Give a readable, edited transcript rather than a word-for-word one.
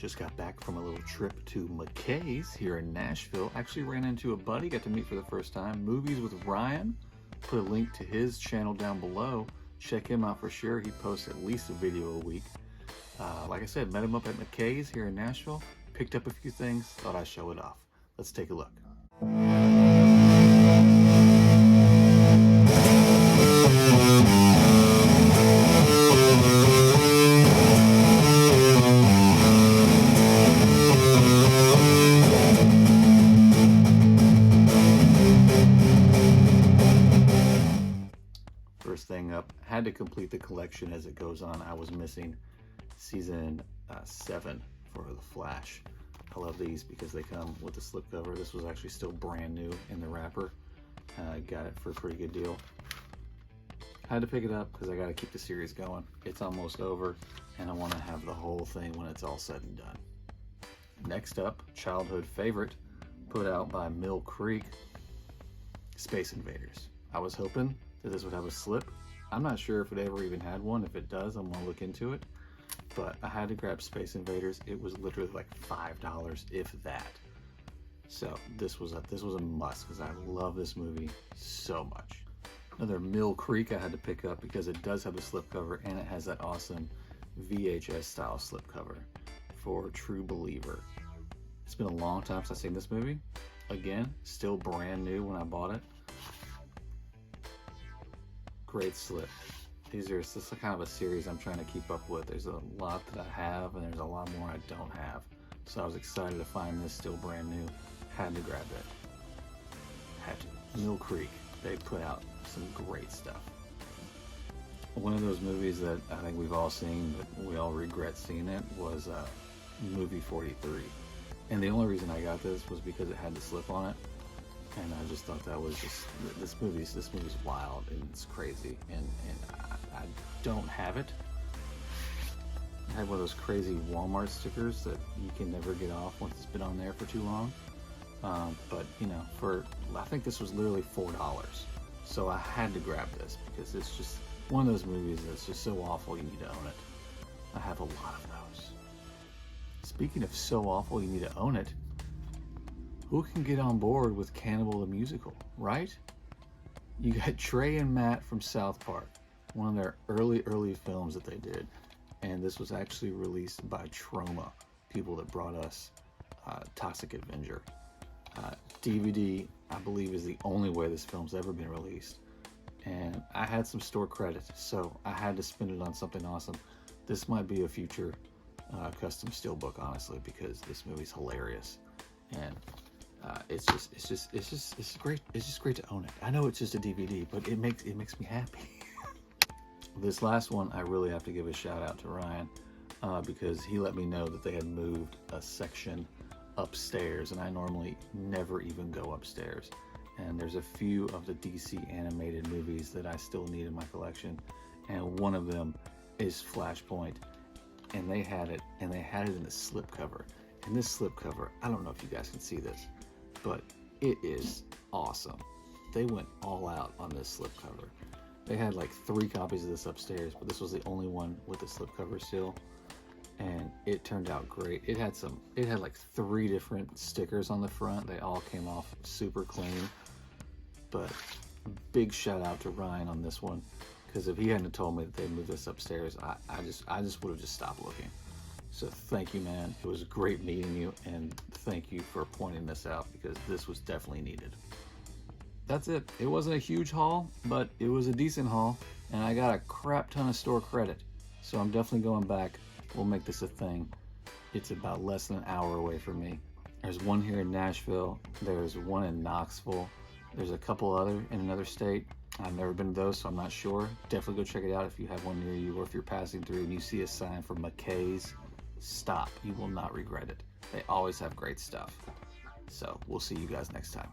Just got back from a little trip to McKays here in Nashville. Actually ran into a buddy, got to meet for the first time. Movies with Ryon. Put a link to his channel down below. Check him out for sure. He posts at least a video a week. Like I said, met him up at McKays here in Nashville. Picked up a few things, thought I'd show it off. Let's take a look. First thing up, had to complete the collection as it goes on. I was missing season 7 for The Flash. I love these because they come with a slipcover. This was actually still brand new in the wrapper. Got it for a pretty good deal. Had to pick it up because I got to keep the series going. It's almost over and I want to have the whole thing when it's all said and done. Next up, childhood favorite, put out by Mill Creek, Space Invaders. I was hoping that this would have a slip. I'm not sure if it ever even had one. If it does, I'm gonna look into it. But I had to grab Space Invaders. It was literally like $5, if that. So this was a must because I love this movie so much. Another Mill Creek I had to pick up because it does have a slipcover and it has that awesome VHS style slipcover for True Believer. It's been a long time since I've seen this movie. Again, still brand new when I bought it. Great slip. This is kind of a series I'm trying to keep up with. There's a lot that I have and there's a lot more I don't have. So I was excited to find this still brand new. Had to grab it. Had to. Mill Creek, they put out some great stuff. One of those movies that I think we've all seen, but we all regret seeing it, was movie 43. And the only reason I got this was because it had the slip on it. And I just thought that was just, this movie's wild and it's crazy, and I don't have it. I had one of those crazy Walmart stickers that you can never get off once it's been on there for too long. But you know, I think this was literally $4. So I had to grab this because it's just one of those movies that's just so awful you need to own it. I have a lot of those. Speaking of so awful you need to own it, who can get on board with Cannibal the Musical, right? You got Trey and Matt from South Park, one of their early films that they did. And this was actually released by Trauma, people that brought us Toxic Avenger. DVD, I believe, is the only way this film's ever been released. And I had some store credit, so I had to spend it on something awesome. This might be a future custom steelbook, honestly, because this movie's hilarious. And it's just great. It's just great to own it. I know it's just a DVD, but it makes me happy. This last one, I really have to give a shout out to Ryan because he let me know that they had moved a section upstairs, and I normally never even go upstairs. And there's a few of the DC animated movies that I still need in my collection, and one of them is Flashpoint, and they had it in the slipcover. And this slipcover, I don't know if you guys can see this, but it is awesome. They went all out on this slipcover. They had like 3 copies of this upstairs, but this was the only one with the slipcover still, and it turned out great. It had like 3 different stickers on the front. They all came off super clean. But big shout out to Ryan on this one, because if he hadn't told me that they moved this upstairs, I just would have just stopped looking. So thank you, man. It was great meeting you, and thank you for pointing this out because this was definitely needed. That's it. It wasn't a huge haul, but it was a decent haul, and I got a crap ton of store credit. So I'm definitely going back. We'll make this a thing. It's about less than an hour away from me. There's one here in Nashville. There's one in Knoxville. There's a couple other in another state. I've never been to those, so I'm not sure. Definitely go check it out if you have one near you, or if you're passing through and you see a sign for McKays, stop. You will not regret it. They always have great stuff. So we'll see you guys next time.